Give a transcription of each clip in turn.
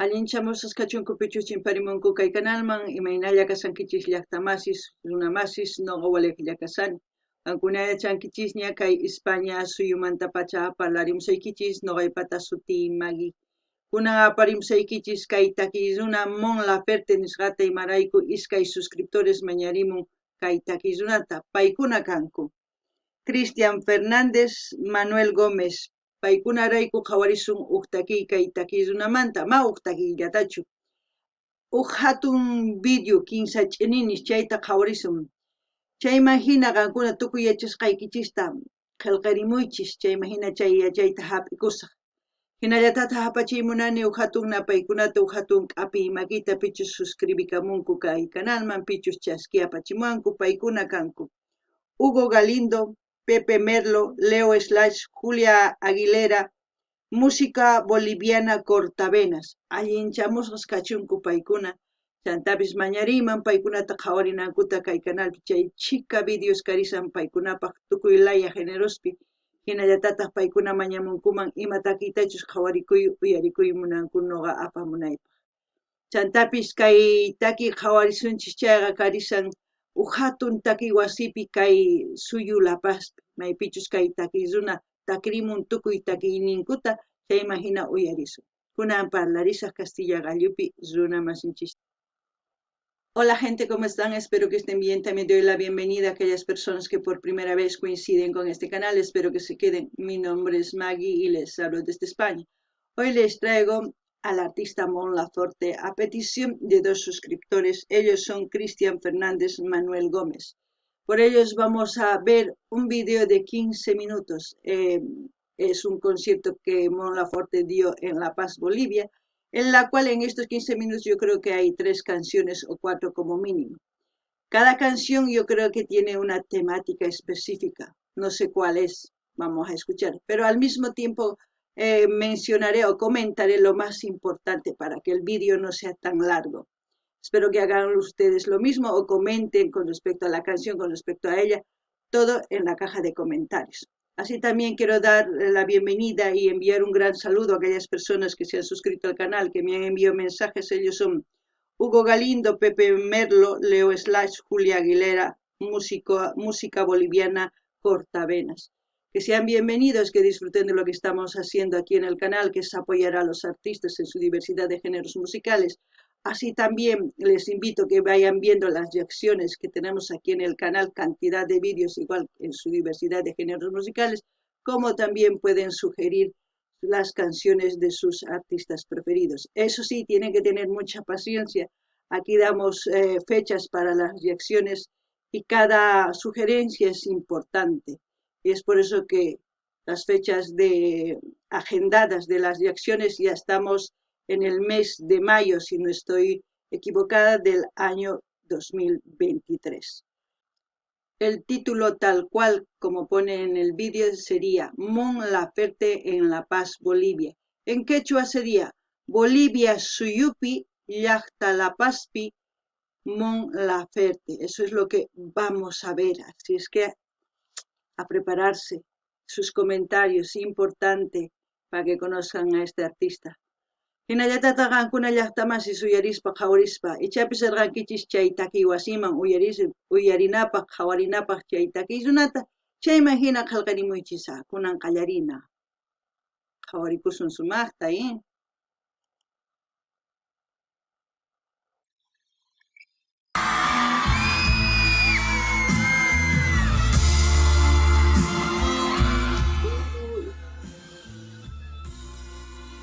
Allinchamusqas kachunkupichu chimparimunku kay canalman imaynalla kasankichis llaqtamasis runamasis noqa waliqlla kasani. Qankunalla chankichisña kay España suyumanta pacha parlarimsaykichis noqaypata suti Maggie. Kunan aparimsaykichis kay takiruna Mon Laferte nisqata imarayku iskay suscriptores mañarimun kay takirunata paykuna kanku. Cristian Fernández, Manuel Gómez, paykunarayku qhawarisun uqtaki kay takirunamanta ma uqtakillatachu. Hatun video 15 ch'ininis chayta qhawarisun. Chayman hina qankuna tukuy yachasqaykichista qillqarimuychis chayman hina chay yachayta hap'ikusaq. Hinallatata hapachiymunani hatun paykunata hatun k'api makita pichus suscribikamunku kay canalman pichus chasqi apachimuwanku paykuna kanku. Hugo Galindo, Pepe Merlo, Leo / Julia Aguilera, música boliviana cortavenas. Allinchamusqas kachunku paykuna. Chantapis mañariman paykunata qhawarinankuta kay canalpi chay chika videos karisan paykunapaq tukuy laya generospi. Hinallatataq paykuna mañamunkuman ima takiytachus qhawarikuy uyarikuy munanku noqa apamunaypaq. Chantapis kay taki qhawarisunchis chayqa karisan hatun taki wasipi kay suyu La Pazpi maypichus kay takiruna takrimun tukuy takiyninkuta chayman hina uyarisun. Kunan parlarisaq Castilla Gallupi runa masinchis. Hola gente, ¿cómo están? Espero que estén bien. También doy la bienvenida a aquellas personas que por primera vez coinciden con este canal. Espero que se queden. Mi nombre es Maggie y les hablo desde España. Hoy les traigo al artista Mon Laferte a petición de 2 suscriptores. Ellos son Cristian Fernández, Manuel Gómez. Por ellos vamos a ver un video de 15 minutos. Es un concierto que Mon Laferte dio en La Paz, Bolivia, en la cual en estos 15 minutos yo creo que hay 3 canciones o 4 como mínimo. Cada canción yo creo que tiene una temática específica, no sé cuál es, vamos a escuchar, pero al mismo tiempo mencionaré o comentaré lo más importante para que el vídeo no sea tan largo. Espero que hagan ustedes lo mismo o comenten con respecto a la canción, con respecto a ella, todo en la caja de comentarios. Así también quiero dar la bienvenida y enviar un gran saludo a aquellas personas que se han suscrito al canal, que me han enviado mensajes. Ellos son Hugo Galindo, Pepe Merlo, Leo / Julia Aguilera, música boliviana cortavenas. Que sean bienvenidos, que disfruten de lo que estamos haciendo aquí en el canal, que es apoyar a los artistas en su diversidad de géneros musicales. Así también les invito a que vayan viendo las reacciones que tenemos aquí en el canal, cantidad de vídeos igual en su diversidad de géneros musicales, como también pueden sugerir las canciones de sus artistas preferidos. Eso sí, tienen que tener mucha paciencia. Aquí damos fechas para las reacciones y cada sugerencia es importante. Y es por eso que las fechas agendadas de las reacciones ya estamos en el mes de mayo, si no estoy equivocada, del año 2023. El título tal cual como pone en el vídeo sería Mon Laferte en La Paz, Bolivia. En quechua sería Bolivia Suyupi, Llaqta La Pazpi, Mon Laferte. Eso es lo que vamos a ver. Así es que a prepararse. Sus comentarios, importante para que conozcan a este artista. Hinallatata qankuna llaqtamasis uyarispa qhawarispa ichapis arqankichis chay takiy wasiman uyarinapaq qhawarinapaq chay takiykunata chayman hina qillqarimuychisa kunan qallarina qhawarikusun sumaqta.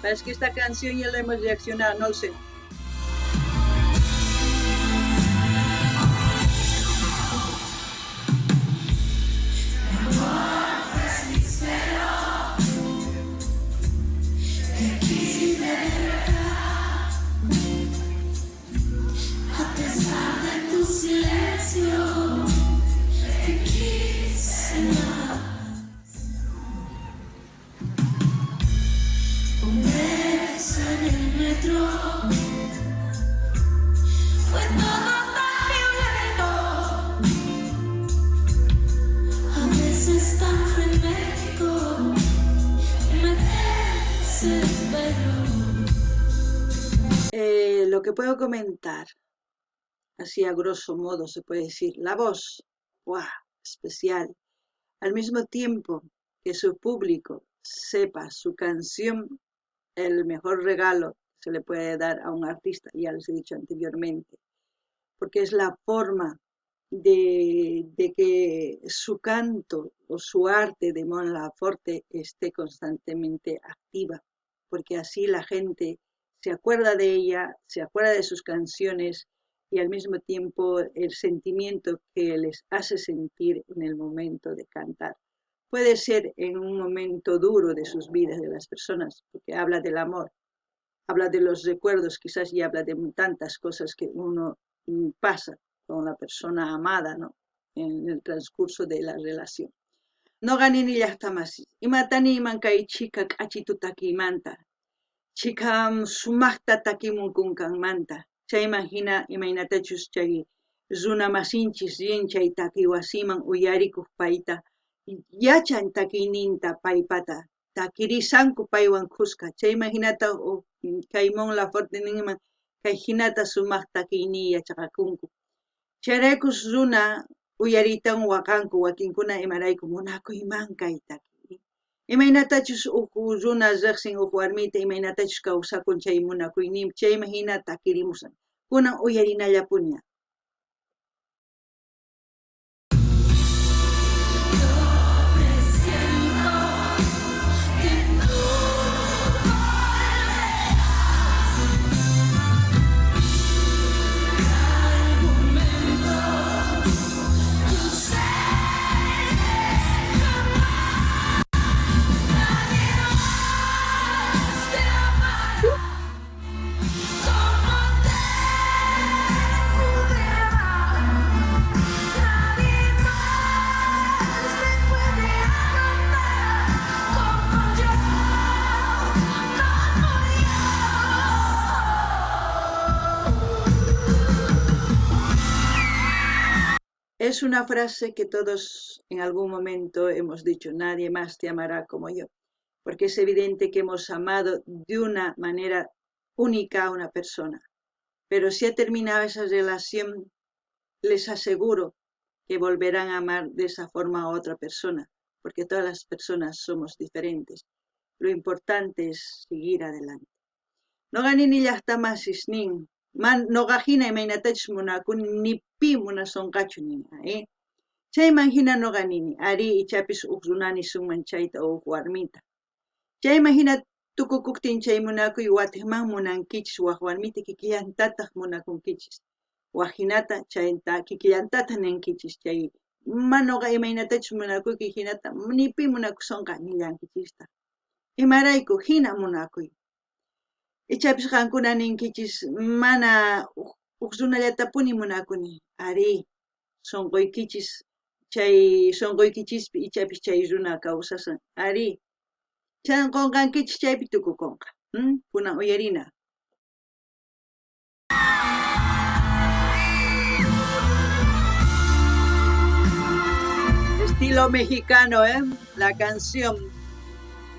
Parece que esta canción ya la hemos reaccionado, no lo sé. Fue todo tan violento, a veces tan frenético, me desespero. lo que puedo comentar, así a grosso modo se puede decir, la voz, ¡guau!, especial. Al mismo tiempo que su público sepa su canción, el mejor regalo que se le puede dar a un artista, ya les he dicho anteriormente, porque es la forma de que su canto o su arte de Mon Laferte esté constantemente activa, porque así la gente se acuerda de ella, se acuerda de sus canciones y al mismo tiempo el sentimiento que les hace sentir en el momento de cantar. Puede ser en un momento duro de sus vidas de las personas, porque habla del amor, habla de los recuerdos quizás y habla de tantas cosas que uno pasa con la persona amada, ¿no?, en el transcurso de la relación. No ganini llaqtamasi. Imatani imankay chika k'achitu takimanta. Chika sumaqta takimun kunkanmanta. Chayman hina imaynatachus chay runa masinchis rin chay takiwasiman uyarikuq payta. Yachan takiyninta paypata. Takirisanku paywan kuska. Chayman hinata kay Mon Laferte ninman kay hinata sumaq takiyni yachaqakunku. Chayraykus runa uyaritan waqanku wakinkuna imarayku munakuyman kay taki. Imaynatachus runa riqsin warmita imaynatachus kawsakun chay munakuynin chayman hina takirimusan. Kunan uyarinallapuña. Es una frase que todos en algún momento hemos dicho, nadie más te amará como yo, porque es evidente que hemos amado de una manera única a una persona, pero si ha terminado esa relación, les aseguro que volverán a amar de esa forma a otra persona, porque todas las personas somos diferentes. Lo importante es seguir adelante. No ganini llaqtamasis nin, noqajina imaynatachus munakuni nipi munasonqachu nin, chayman hina noqanini, ari ichapis runani sunman chayta warmita. Chayman hina tukukuptin chay munakuy watiqman munankichis waq warmita kikillantataq munakunkichis. Waqhinata chayta kikillantata ninkichis chay noqa imaynatachus munakuyki hinata nipi munakusonqa nillankichista. Imarayku hina munakuy. Ichapis qankuna ninkichis mana runallatapuni munakuni. Ari, sonquykichis chay sonquykichis ichapis chay runa kawsasan. Ari, qonqankichis chaypi tukukonqa. Kunan uyarina. Estilo mexicano, la canción.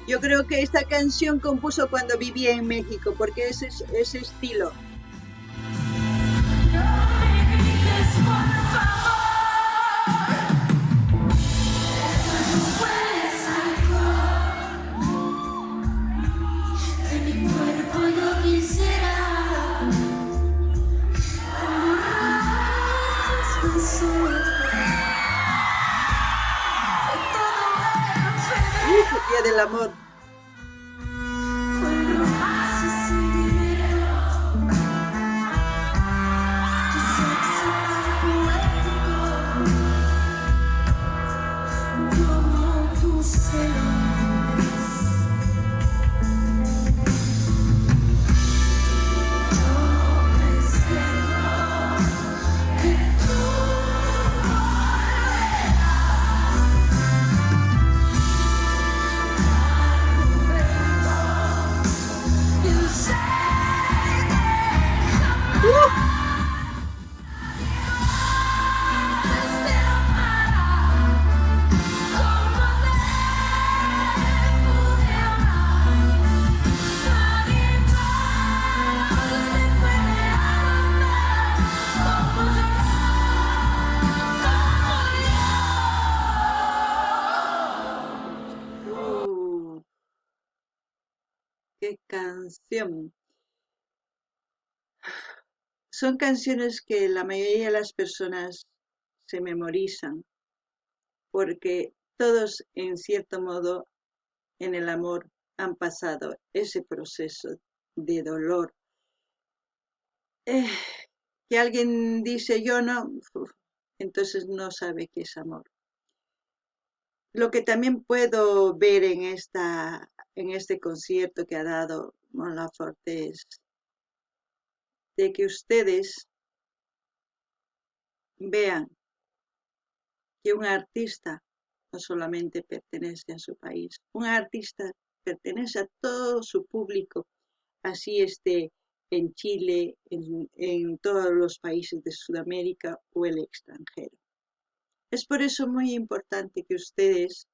Yo creo que esta canción compuso cuando vivía en México, porque ese estilo. Día del amor. canción. Son canciones que la mayoría de las personas se memorizan porque todos, en cierto modo, en el amor han pasado ese proceso de dolor. Que alguien dice yo no, entonces no sabe qué es amor. Lo que también puedo ver en este concierto que ha dado Mon Laferte es de que ustedes vean que un artista no solamente pertenece a su país, un artista pertenece a todo su público, así esté en Chile, en todos los países de Sudamérica o el extranjero. Es por eso muy importante que ustedes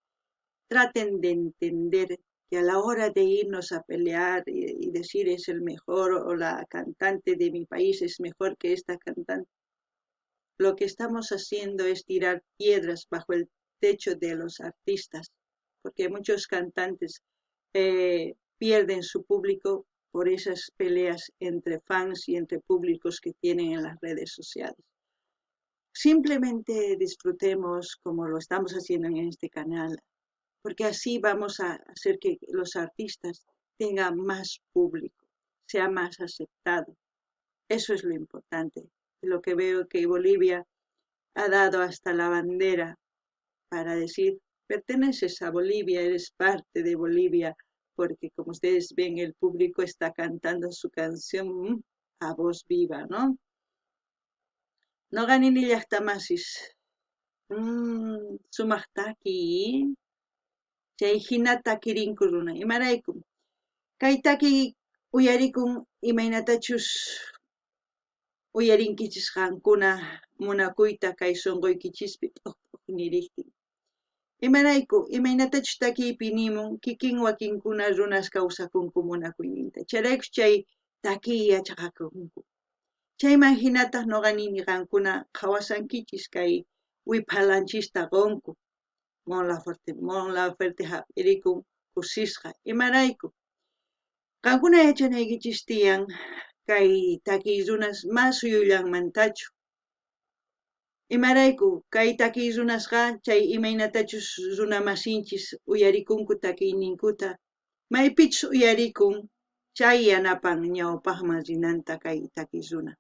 traten de entender que a la hora de irnos a pelear y decir es el mejor o la cantante de mi país es mejor que esta cantante, lo que estamos haciendo es tirar piedras bajo el techo de los artistas, porque muchos cantantes pierden su público por esas peleas entre fans y entre públicos que tienen en las redes sociales. Simplemente disfrutemos como lo estamos haciendo en este canal, porque así vamos a hacer que los artistas tengan más público, sea más aceptado. Eso es lo importante. Lo que veo que Bolivia ha dado hasta la bandera para decir, perteneces a Bolivia, eres parte de Bolivia, porque como ustedes ven, el público está cantando su canción a voz viva, ¿no? No ganin ni llaqtamasis. Sumaktaki, chay hinata kirinkuruna, imaraykum. Kaytaki uyarikun imaynatachus uyarinkichis qankuna munakuyta kay sunquykichis niriktin. Imarayku, imaynatachus takiypi nimun, kikin wakinkuna runas kawsakunku munakuyninta. Charaykus chay takiy yachaqakunku. Chayman hinataq nuqa nini qankuna qawasankichis kay wiphalanchista qunku. Mon Laferte hap'irikun kusisqa. Imarayku, qankuna yachanaykichis tiyan kay takiy runas mas suyullanmantachu. Imarayku, kay takiy runasqa chay imaynatachus runa masinchis uyarikunku takiyninkuta, maypichus uyarikun chay yanapan ñawpaqman rinanta kay takiy runa.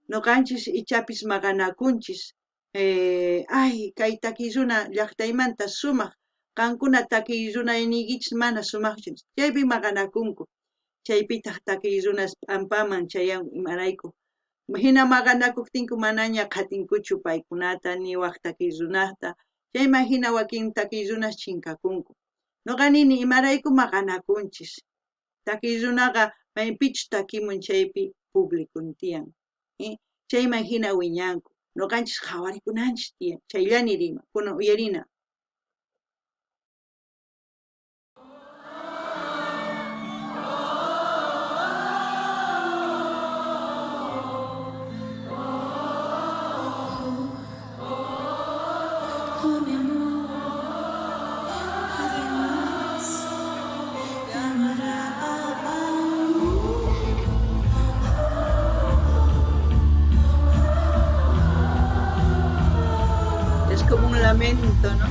Nuqanchis ichapis maqanakunchis, ay, kay takiy runa llaqtaymanta sumaq, qankuna takiy runaynikichis mana sumaqchu, chaypi maqanakunku. Chaypitaq takiy runas p'ampaman chayan imarayku. Hina maqanakuptinku manaña qatinkuchu paykunata ni waq takiy runata, chayman hina wakin takiy runas chinkakunku. Nuqa nini imarayku maqanakunchis. Takiy runaqa maypichus takimun chaypi publicun tiyan. Chayman hina wiñanku. Nuqanchis qhawarikunanchis tiyan. Chayllani rima, kunan uyarina. Oh mi amor, además te amará. Es como un lamento, ¿no?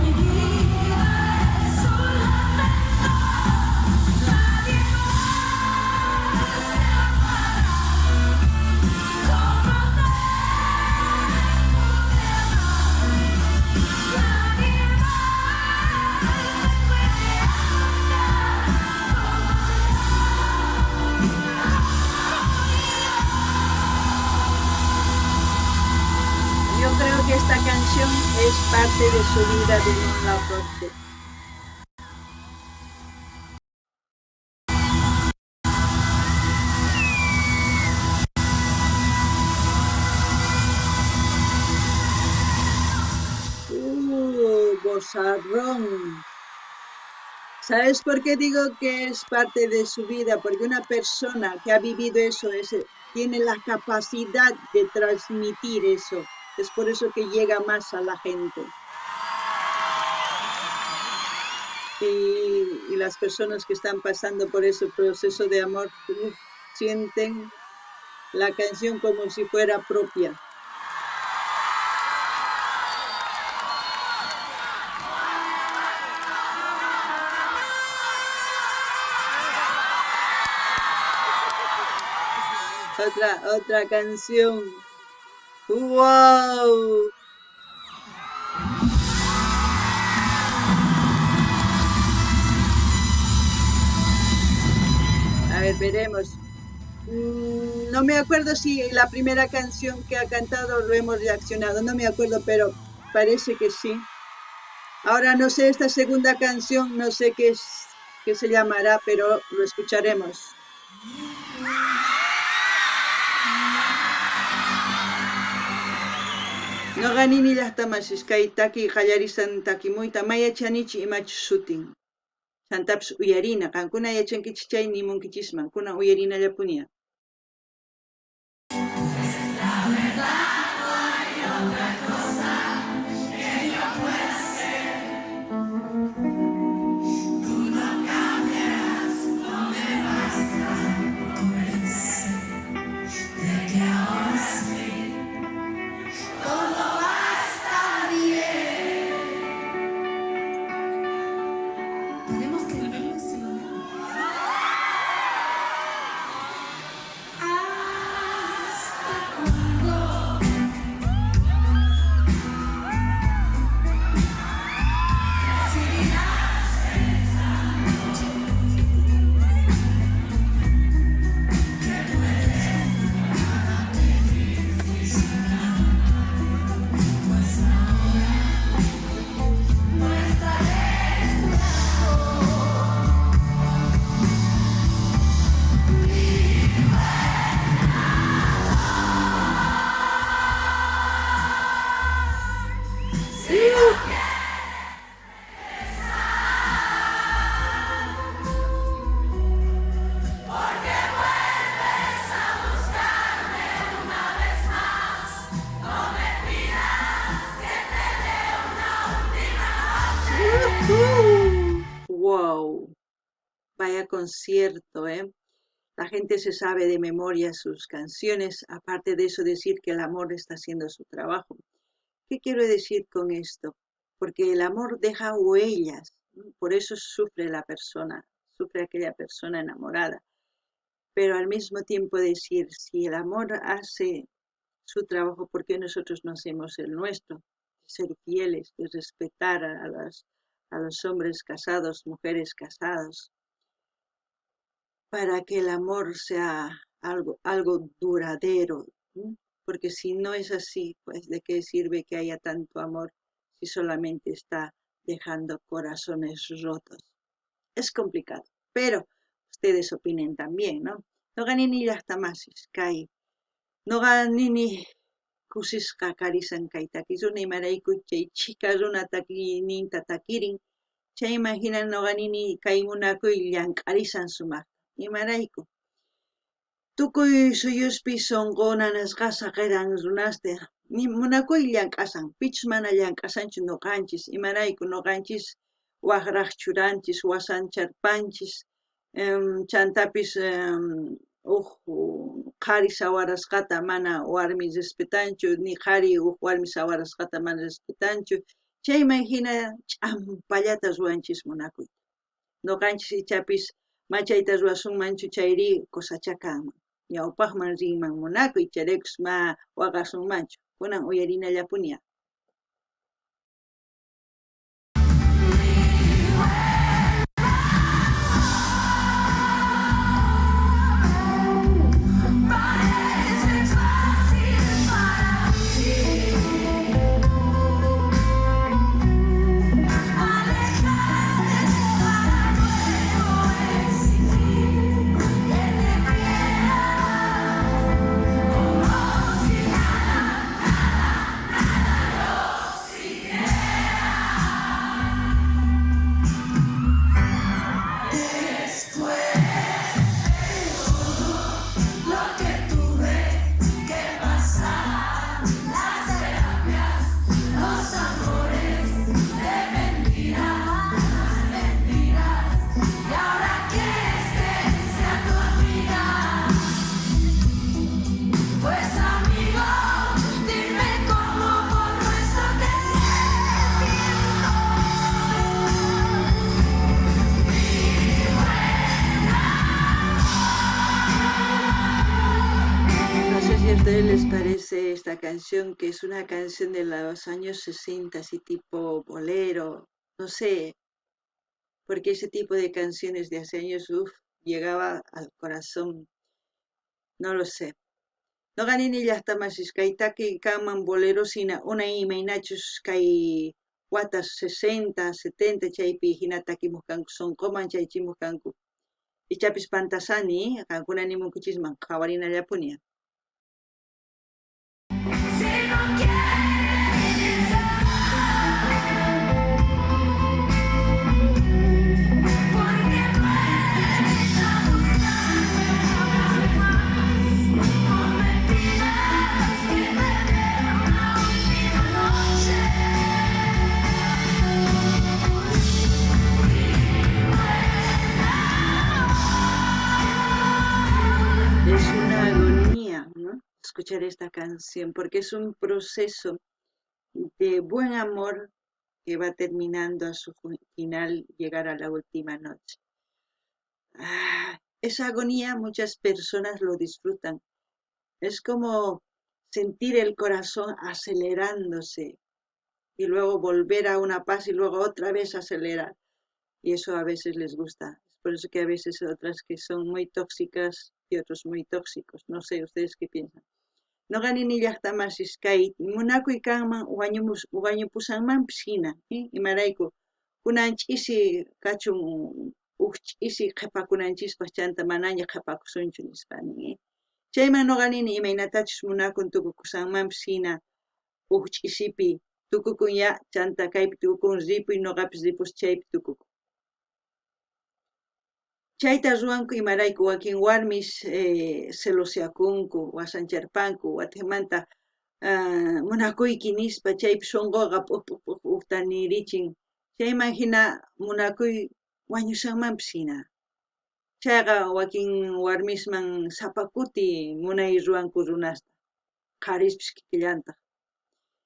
Mi vida es un lamento, nadie más te amará como nadie más te puede Yo creo que esta canción es parte de su vida de Mon Laferte. Bozarrón. ¿Sabes por qué digo que es parte de su vida? Porque una persona que ha vivido eso tiene la capacidad de transmitir eso. Es por eso que llega más a la gente. y las personas que están pasando por ese proceso de amor sienten la canción como si fuera propia. Otra canción. ¡Wow! A ver, veremos. No me acuerdo si la primera canción que ha cantado lo hemos reaccionado, no me acuerdo, pero parece que sí. Ahora no sé esta segunda canción, no sé qué se llamará, pero lo escucharemos. Noqa nini llaqtamasish kay taki qallarisan takimuyta mayachanichi imachu shutin. Chantapish uyarina, qankuna yachankichis chay nimunkichisman, kunan uyarinallapuña. Tenemos que verlo, Señor. ¿Hasta cuándo? Wow, vaya concierto, ¿eh? La gente se sabe de memoria sus canciones, aparte de eso decir que el amor está haciendo su trabajo. ¿Qué quiero decir con esto? Porque el amor deja huellas, ¿no? Por eso sufre la persona, sufre aquella persona enamorada. Pero al mismo tiempo decir, si el amor hace su trabajo, ¿por qué nosotros no hacemos el nuestro? Ser fieles, de respetar a los hombres casados, mujeres casadas, para que el amor sea algo duradero, ¿no? Porque si no es así, pues ¿de qué sirve que haya tanto amor si solamente está dejando corazones rotos? Es complicado, pero ustedes opinen también, ¿no? Noqa nini llaqtamasis kay, noqa nini kusisqa karisan kay takisruna imarayku chay chika runa takininta takirin, chay imaginan noqa nini kay munakuy llank'arisan sumaq, imarayku. Tukuy suyuspi sonqo nanasqasa qiran runasta munakuy llank'asan, pichus mana llank'asanchu noqanchis, imarayku noqanchis waqraq churanchis, wasancharpanchis, chantapis qhari sawarasqata mana warmi respetanchu, ni qhari warmi sawarasqata mana respetanchu, chay imagina ch'ampallata ruranchis munakuy. Noqanchis ichapis machayta rurasunmanchu chayri cosachakanman. Ñawpaqman rinman munakuy, chayrikus ma waqasunmanchu. Kunan uyarinallapuña. Parece fácil para ti alejarte para luego exigir que te quiera como si nada ustedes les parece esta canción, que es una canción de los años 60, así tipo bolero? No sé, porque ese tipo de canciones de hace años, llegaba al corazón, no lo sé. No ganini llaqtamasís kaytaki kanman boleros hina una imaynachus kay watas 60, 70 chaypi hina takimuq kanku sonqoman chaychimuq kanku. Ichapis pantasani kankuna nimunkichisman qhawarinallapuña. Si no quieres vivir porque puedes a buscar más con mentiras que beber una última noche. Es una agonía, ¿no? Escuchar esta canción, porque es un proceso de buen amor que va terminando a su final, llegar a la última noche. Esa agonía muchas personas lo disfrutan. Es como sentir el corazón acelerándose y luego volver a una paz y luego otra vez acelerar. Y eso a veces les gusta. Es por eso que a veces otras que son muy tóxicas y otros muy tóxicos. No sé, ¿ustedes qué piensan? No ganini llaqtamasís kay munakuy kanman wañupusanmanpis hina, imarayku kunan ch'isi kachun ch'isi qhipakunanchikpaq chanta manaña qhipakusunchu nispani. Chayman nuqanini imaynatachus munakun tukukusanmanpis hina ch'isipi tukukun ya chanta kaypi tukukun ripuy nuqapis ripus chaypi tukukun. Chayta ruwanku imarayku wakin warmis celoseakunku, wasancharpanku, wathimanta munakuyki nispa chaypi shunquqa p'uq nirichin. Chayman hina munakuy wañushanmanpis hina. Chayqa wakin warmisman sapakuti munay ruwanku runasta, qharispis kikillantaq.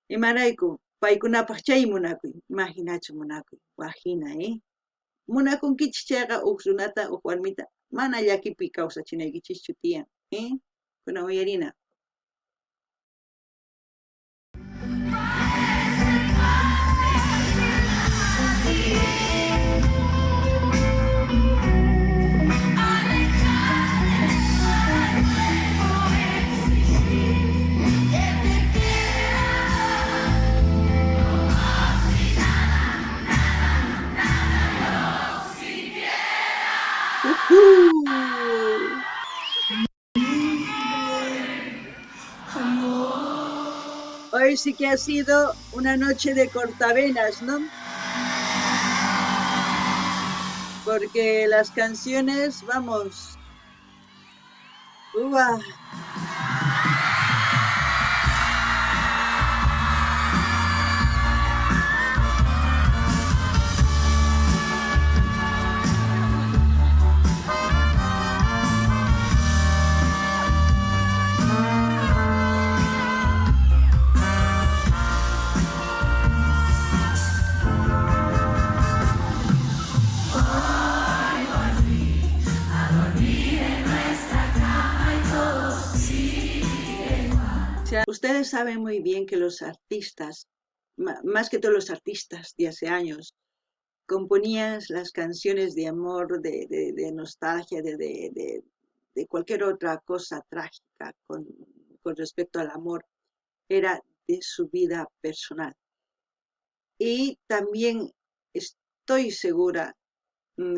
Imarayku paykunapaq chay munakuy, imaginachu munakuy, wajina, munakunkichis chayqa runata, warmita, mana llakipi kawsachinaykichikchu tiyan, kunan uyarina. Hoy sí que ha sido una noche de cortavenas, ¿no? Porque las canciones, vamos, ¡uah! Ustedes saben muy bien que los artistas, más que todos los artistas de hace años, componían las canciones de amor, de nostalgia, de cualquier otra cosa trágica con respecto al amor, era de su vida personal. Y también estoy segura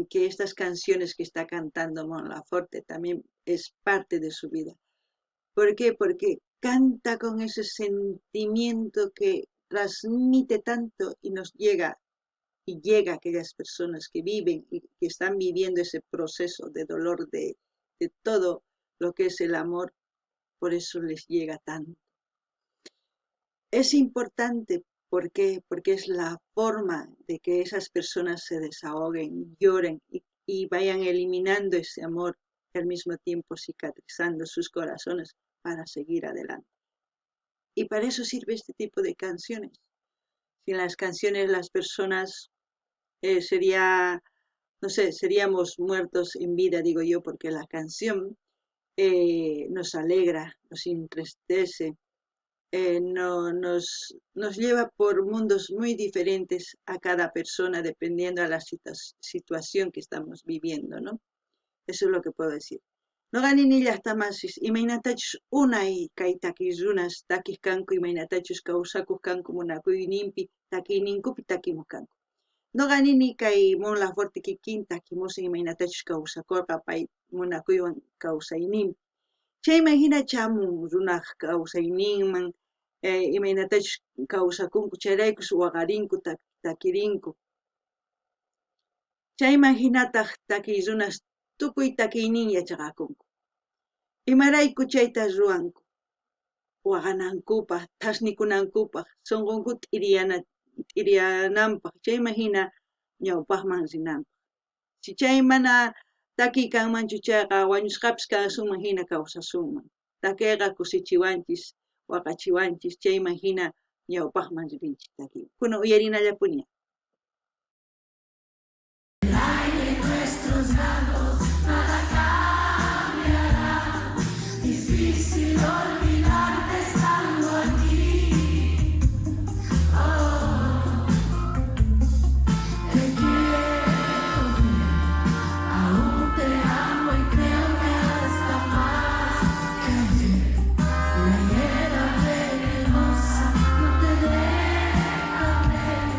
que estas canciones que está cantando Mon Laferte también es parte de su vida. ¿Por qué? Porque canta con ese sentimiento que transmite tanto y nos llega y llega a aquellas personas que viven y que están viviendo ese proceso de dolor de todo lo que es el amor, por eso les llega tanto. Es importante, ¿por qué? Porque es la forma de que esas personas se desahoguen, lloren y vayan eliminando ese amor y al mismo tiempo cicatrizando sus corazones para seguir adelante. Y para eso sirve este tipo de canciones. Sin las canciones las personas no sé, seríamos muertos en vida, digo yo, porque la canción nos alegra, nos entristece, nos lleva por mundos muy diferentes a cada persona dependiendo de la situación que estamos viviendo, ¿no? Eso es lo que puedo decir. No ganini llaqtamasis, imaynatachus unay kay takirunas takis kanku, imaynatachus kawsakuq kanku munakuyninpi, takiyninkupi takimuq kanku. No ganini kay Mon Laferte kikin takimusin imaynatachus kawsakurqa pay munakuywan kawsayninpi. Chayman hina chamun runaq kawsayninman, imaynatachus kawsakunku chayraykus waqarinku takirinku. Chayman hinataq takiy runas tukuy takiynin yachaqakunku. Imarayku chayta ruwanku, waqanankupaq, thasnikunankupaq, sunqunkuta t'iriyananpaq, chayman hina ñawpaqman rinanpaq. Si chay mana takiy kanmanchu chayqa wañusqapis kawsunman hina kawsasunman. Takiyqa kusichiwanchis, waqachiwanchis, chayman hina ñawpaqman rinchik takiy. Kuna uyarinallapuña. Difícil olvidarte estando aquí. Oh, te quiero ver, aún te amo y creo que hasta más que ayer. La hiedra venenosa no te deja ver.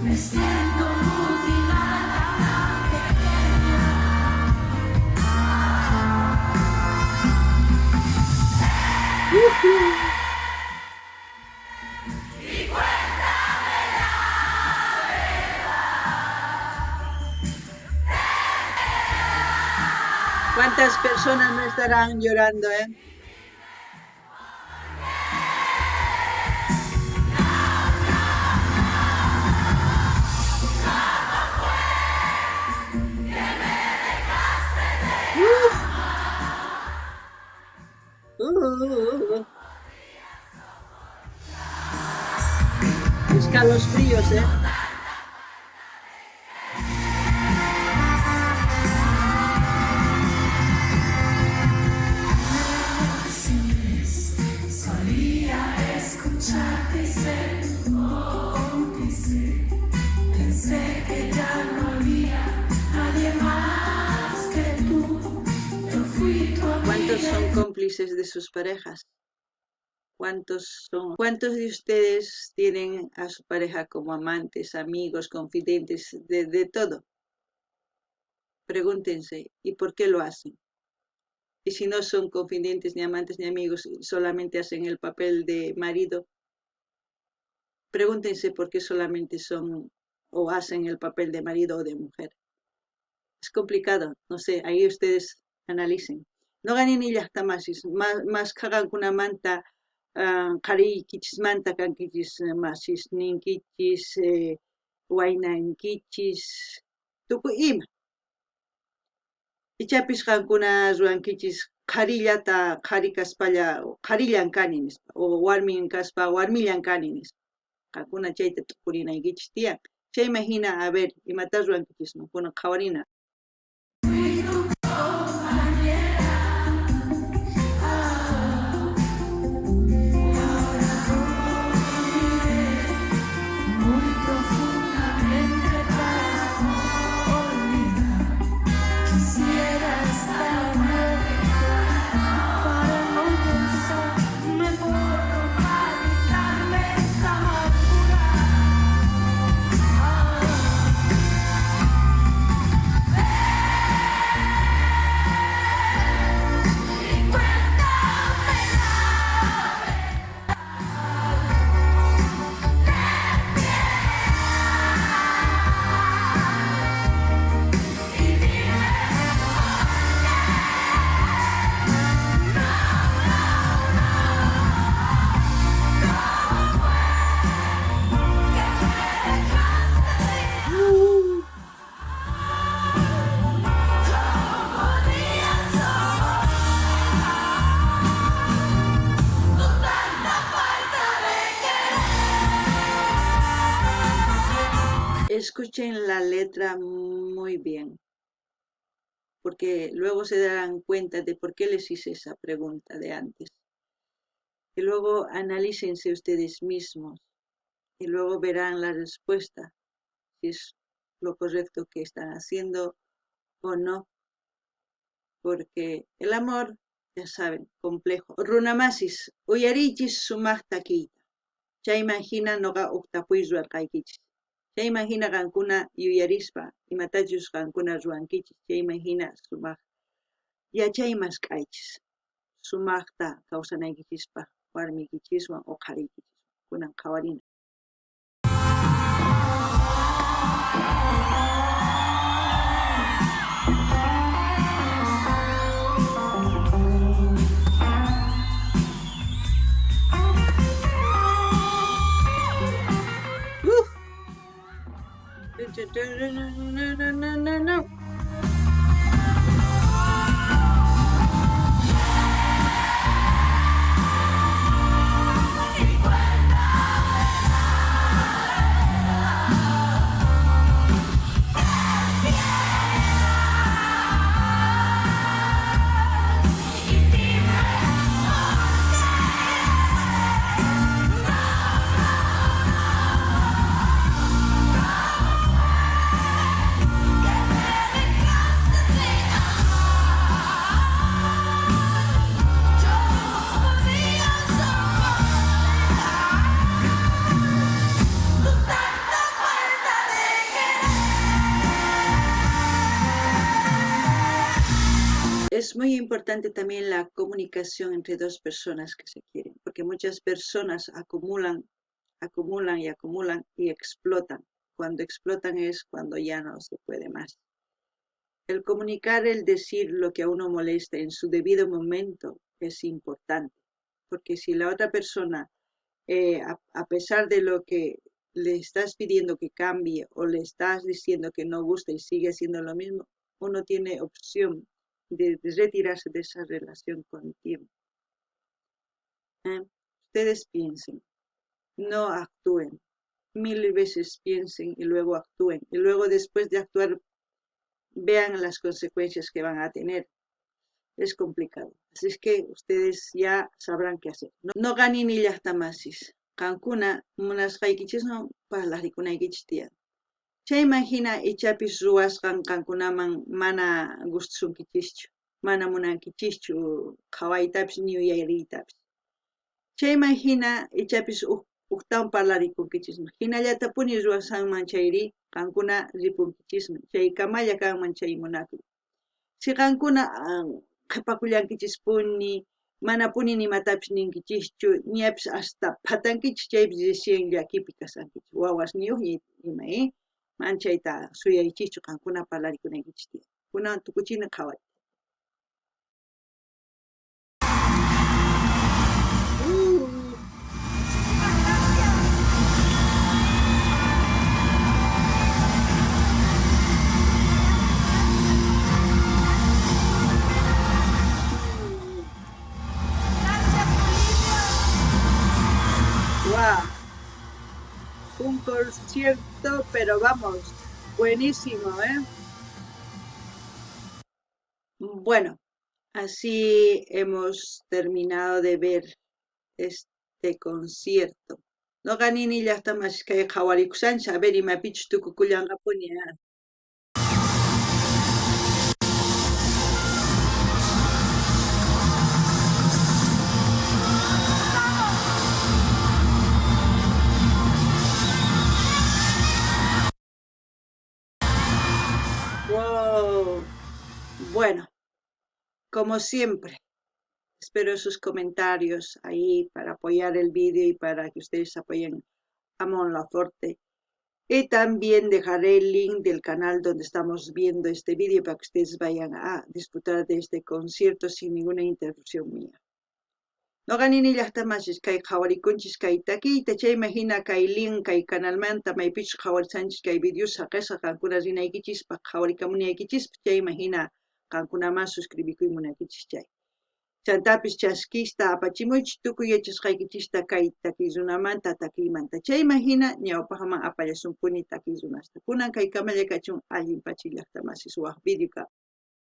Me siento mutilada, pequeña. ¿Cuántas personas no estarán llorando, Escalofríos, Solía escucharte y ser tu cómplice. Pensé que ya no había nadie más que tú. Yo fui tu ¿Cuántos amiga. son cómplices de sus parejas? ¿Cuántos de ustedes tienen a su pareja como amantes, amigos, confidentes, de todo? Pregúntense, ¿y por qué lo hacen? Y si no son confidentes, ni amantes, ni amigos, solamente hacen el papel de marido, pregúntense por qué solamente son o hacen el papel de marido o de mujer. Es complicado, no sé, ahí ustedes analicen. No ganen ellas tamasis, más cagan con una manta, cari kichis manta can kichis masis ninkichis, wainan kichis, tuku ima. Ichapis kankuna ruan kichis carillata, caricaspalla, carillan caninis, o warmin caspa, warmillan caninis. Kankuna chayta tukurina y kichis tía. Chay imagina, a ver, y matar ruan kichis, no, kuna kawarina. Fui tu compañera. Ahora olvidé muy profundamente para olvidar. Quisiera estar muerta para no pensar mejor para quitarme esta amargura. Escuchen la letra muy bien. porque luego se darán cuenta de por qué les hice esa pregunta de antes. Y luego analícense ustedes mismos y luego verán la respuesta, si es lo correcto que están haciendo o no, porque el amor, ya saben, complejo. Runamasis, uyarichis sumaqta kiyta. Chaymahina noqa uqtapuy ruwarqaykichis. Chaymahina qankuna yuyarispa imatachus qankuna ruwankichis. Chaymahina sumaq yachaymas k'aychis. Sumaqta kawsanaykichispa warmikichiswan o qhariykichiswan kunan qhawarina. No. Es muy importante también la comunicación entre dos personas que se quieren, porque muchas personas acumulan y explotan. Cuando explotan es cuando ya no se puede más. El comunicar, el decir lo que a uno molesta en su debido momento es importante, porque si la otra persona, a pesar de lo que le estás pidiendo que cambie o le estás diciendo que no gusta y sigue haciendo lo mismo, uno tiene opción de retirarse de esa relación con tiempo. Ustedes piensen, no actúen, 1000 veces piensen y luego actúen, y luego después de actuar vean las consecuencias que van a tener. Es complicado, así es que ustedes ya sabrán qué hacer. No ganin ni llaqtamasis, qankuna munasqaykichiswan parlarikunaykichis tiyan. Chaymahina ichapis ruwasqan qankunaman mana gustusunkichischu, mana munankichischu qhawaytapis ni uyariytapis. Chaymahina ichapis uqtawan parlarikunkichis. Hinallatapuni ruwasqanman chayri qankuna ripunkichismi. Chaykamalla kanman chay munakuy. Si qankuna qhipakullankichispuni, manapuni nimatapis ninkichischu, ñapis hasta phatankichis chaypis recién llakipi kasankichis. Wawasniyuqña ima, manchayta suyaychischu qankuna parlarikunaykichis tiyan. Kunan tukuchina qhaway. Wow, un concierto, pero vamos, buenísimo, Bueno, así hemos terminado de ver este concierto. No ganini llaqtamas kay qhawarikusanchis, a ver imapichus tukukullanqapuni. Wow. Bueno, como siempre, espero sus comentarios ahí para apoyar el vídeo y para que ustedes apoyen a Mon Laferte. Y también dejaré el link del canal donde estamos viendo este vídeo para que ustedes vayan a disfrutar de este concierto sin ninguna interrupción mía. No ganini llaqtamasis kay qhawarikunchis kay takiyta chaymahina kay link kay canalmanta maypichus qhawarisanchis kay videos saqesqa qankuna rinaykichispa qhawarikamunaykichis chaymahina qankunaman suscribikuymunaykichis chay. Chantapis chaskista apachimuychis tukuy yachasqaykichista kay takiy runamanta takiymanta chaymahina ñawpaqman apallasunkuni takiy runasta. Kunan kay kamalla kachun allin pachiy llaqtamasis waq video